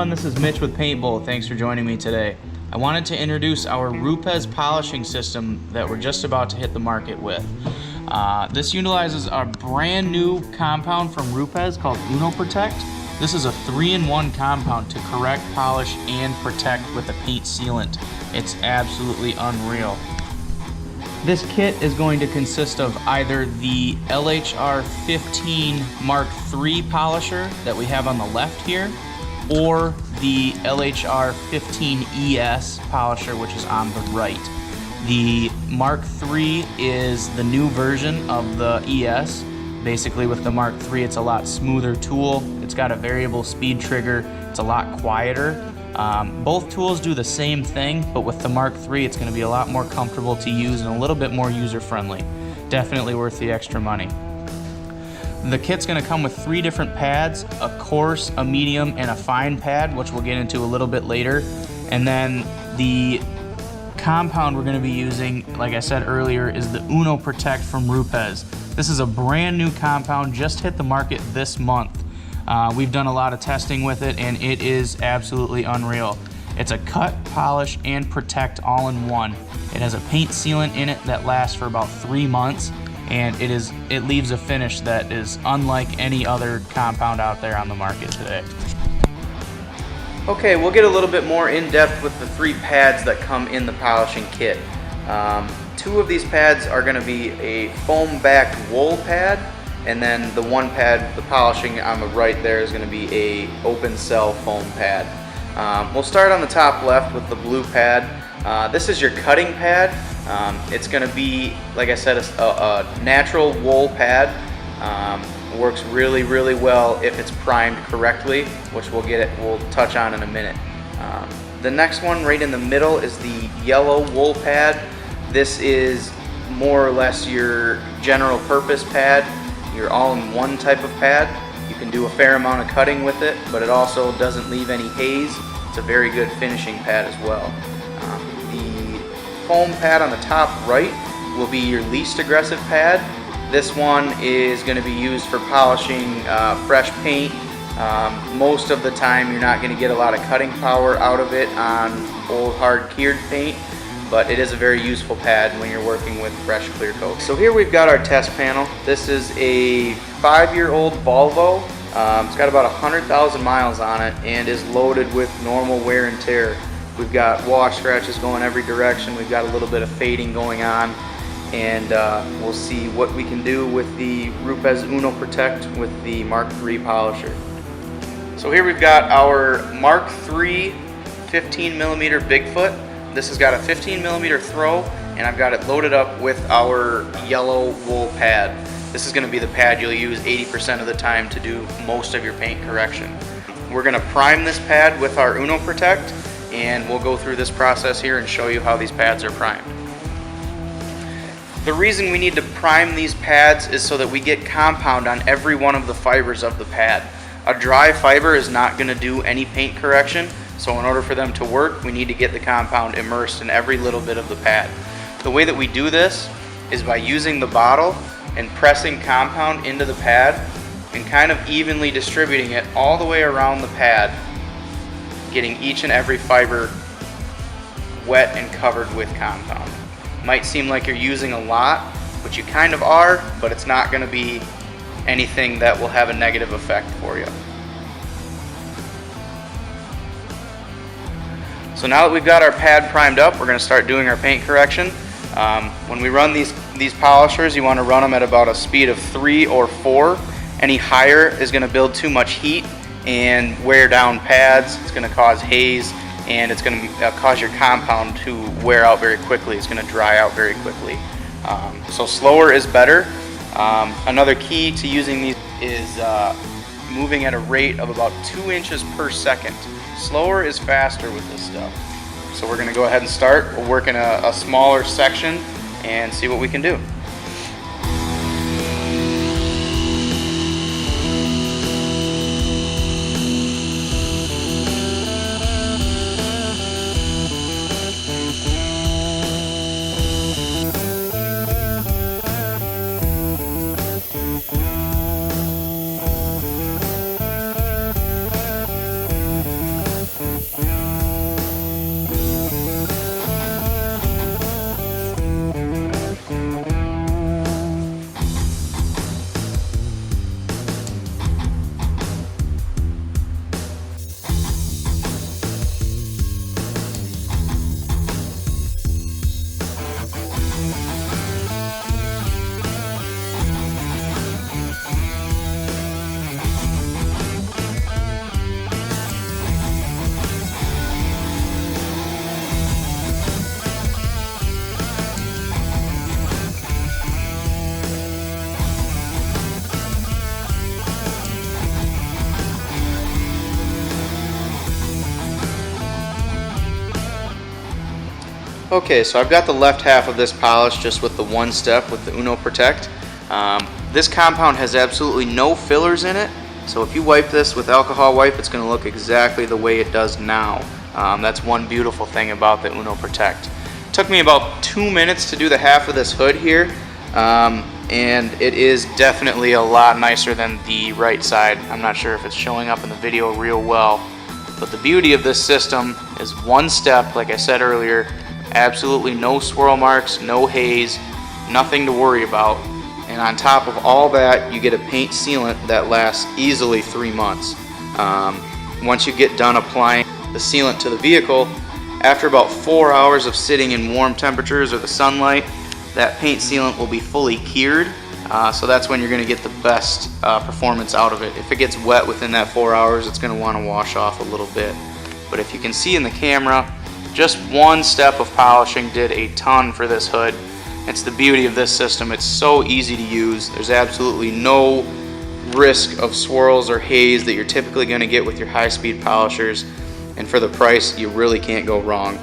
everyone, this is Mitch with Paint Bowl. Thanks for joining me today. I wanted to introduce our Rupes polishing system that we're just about to hit the market with. This utilizes our brand new compound from Rupes called Uno Protect. This is a 3-in-1 compound to correct, polish, and protect with a paint sealant. It's absolutely unreal. This kit is going to consist of either the LHR 15 Mark III polisher that we have on the left here, or the LHR 15 ES polisher, which is on the right. The Mark III is the new version of the ES. Basically with the Mark III, it's a lot smoother tool. It's got a variable speed trigger. It's a lot quieter. Both tools do the same thing, but with the Mark III, it's going to be a lot more comfortable to use and a little bit more user-friendly. Definitely worth the extra money. The kit's going to come with 3 different pads, a coarse, a medium, and a fine pad, which we'll get into a little bit later. And then the compound we're going to be using, like I said earlier, is the Uno Protect from Rupes. This is a brand new compound, just hit the market this month. We've done a lot of testing with it, and it is absolutely unreal. It's a cut, polish, and protect all in one. It has a paint sealant in it that lasts for about 3 months, and it leaves a finish that is unlike any other compound out there on the market today. Okay, we'll get a little bit more in depth with the 3 pads that come in the polishing kit. 2 of these pads are going to be a foam-backed wool pad, and then the one pad, the polishing on the right there, is going to be a open cell foam pad. We'll start on the top left with the blue pad. This is your cutting pad. It's going to be, like I said, a natural wool pad. Works really, really well if it's primed correctly, which we'll touch on in a minute. The next one right in the middle is the yellow wool pad. This is more or less your general purpose pad, your all-in-one type of pad. You can do a fair amount of cutting with it, but it also doesn't leave any haze. It's a very good finishing pad as well. The foam pad on the top right will be your least aggressive pad. This one is going to be used for polishing fresh paint. Most of the time you're not going to get a lot of cutting power out of it on old hard cured paint, but it is a very useful pad when you're working with fresh clear coat. So here we've got our test panel. This is a 5-year-old Volvo. It's got about 100,000 miles on it and is loaded with normal wear and tear. We've got wash scratches going every direction. We've got a little bit of fading going on, and we'll see what we can do with the Rupes Uno Protect with the Mark III polisher. So here we've got our Mark III 15mm Bigfoot. This has got a 15mm throw, and I've got it loaded up with our yellow wool pad. This is going to be the pad you'll use 80% of the time to do most of your paint correction. We're going to prime this pad with our Uno Protect, and we'll go through this process here and show you how these pads are primed. The reason we need to prime these pads is so that we get compound on every one of the fibers of the pad. A dry fiber is not going to do any paint correction, so in order for them to work, we need to get the compound immersed in every little bit of the pad. The way that we do this is by using the bottle and pressing compound into the pad and kind of evenly distributing it all the way around the pad, getting each and every fiber wet and covered with compound. Might seem like you're using a lot, but you kind of are, but it's not going to be anything that will have a negative effect for you. So now that we've got our pad primed up, we're going to start doing our paint correction. When we run these polishers, you want to run them at about a speed of 3 or 4. Any higher is going to build too much heat and wear down pads. It's going to cause haze, and it's going to cause your compound to wear out very quickly. It's going to dry out very quickly. So slower is better. Another key to using these is moving at a rate of about 2 inches per second. Slower is faster with this stuff. So we're going to go ahead and start. We'll work in a smaller section and see what we can do. Okay, so I've got the left half of this polish just with the one step with the Uno Protect. This compound has absolutely no fillers in it, so if you wipe this with alcohol wipe, it's going to look exactly the way it does now. That's one beautiful thing about the Uno Protect. It took me about 2 minutes to do the half of this hood here, and it is definitely a lot nicer than the right side. I'm not sure if it's showing up in the video real well, but the beauty of this system is one step, like I said earlier, absolutely no swirl marks, no haze, nothing to worry about. And on top of all that, you get a paint sealant that lasts easily 3 months. Once you get done applying the sealant to the vehicle, after about 4 hours of sitting in warm temperatures or the sunlight, that paint sealant will be fully cured. So that's when you're going to get the best performance out of it. If it gets wet within that 4 hours, it's going to want to wash off a little bit. But if you can see in the camera, just one step of polishing did a ton for this hood. It's the beauty of this system. It's so easy to use. There's absolutely no risk of swirls or haze that you're typically going to get with your high-speed polishers. And for the price, you really can't go wrong.